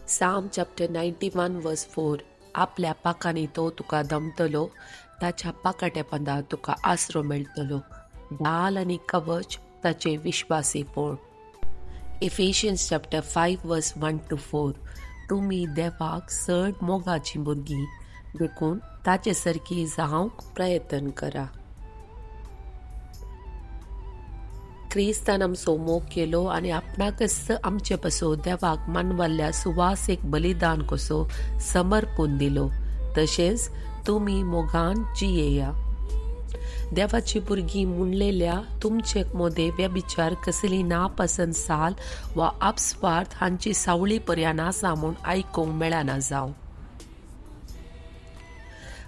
Psalm chapter 91 verse 4. आपल्या पाकांनी तो तुका दमतलो, ताच्या पाकाटेपणां तुका आसरो मेळटलो. ढाल आणि कवच ताचे विश्वासीपण. Ephesians chapter 5 verse 1 to 4. तुम्ही देवाक चड मोगाची भुरगीं देखून ताचे सारकी जावंक प्रयत्न करा. क्रिस्तान आमचो मोग केलो आनी आपणाकच आमचे पासो देवाक मानवाल्ल्या सुवासेक बलिदान कसो समर्पून दिलो. तशेंच तुमी मोगान जियेया. देवाची भुरगीं म्हणलेल्या तुमचे मोदे व्यभिचार कसली नापसंत साल वा अपस्वार्थ हांची सावळी पर्यान आसा म्हूण आयकूंक मेळना जावं.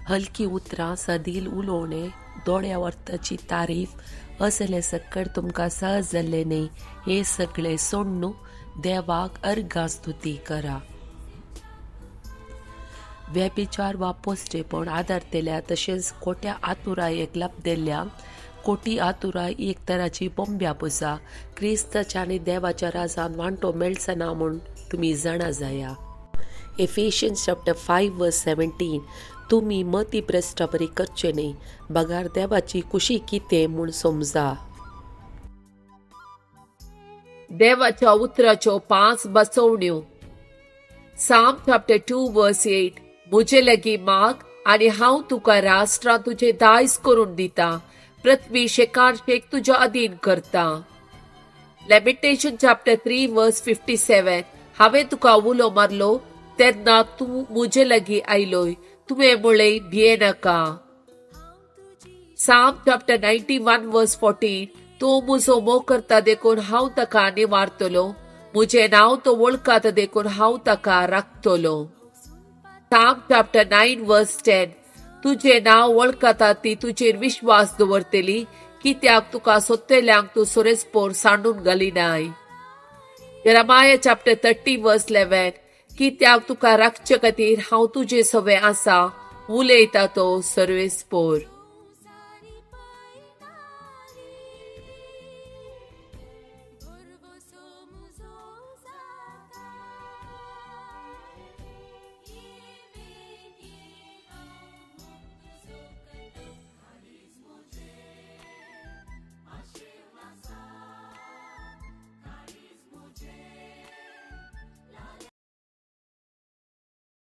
हलकी उतरां, सदील उलोवणे, दोड्या वर्थाची तारीफ असले सकट तुमकां सहज जाल्ले न्ही. हे सगळे सोडून देवाक अर्गा स्तुती करा. व्यभिचार वा पोस्टेपण आदारतेल्या तशेंच खोट्या आतुरायेक लाभदेल्ल्या खोटी आतुराय एक तराची बोंब्या पुसा. क्रिस्ताच्या आनी देवाच्या राजान वांटो मेळचना म्हूण तुमी जाणा जाया. Ephesians chapter 5 verse 17. तुम्ही मती भ्रष्टावरी करचे न्ही, बगार देवाची कुशी कितें म्हूण समजा. देवाच्या उतराच्यो 5 बसवण्यो. Psalm chapter 2 verse 8. मुझे लगी माग आनी हांव तुका राष्ट्रां तुजे दायज करून दिता, पृथ्वी शेकानशेक तुज्या अधीन करता. Lamentation chapter 3 verse 57. हांवें तुका उलो मारलो तेन्ना तूं मुझे लगी आयलोय, तुवें म्हळें भिये नाका. Psalm chapter 91 verse 14. तो मुजो मोग करता देखून हांव ताका निवारतलो, मुझे नांव तो वळखाता देखून हांव ताका राखतलो. Psalm chapter 9 verse 10. तुझे नांव वळखाता ती तुजेर विश्वास दवरतली, कित्याक तुका सोदतल्यांक तूं सोरेस्पोर सांडून घालिनाय. Jeremiah chapter 30 verse 11. कित्याक तुका राखचे खातीर हांव तुजे सवे आसा, उलयता तो सर्वेस्पोर.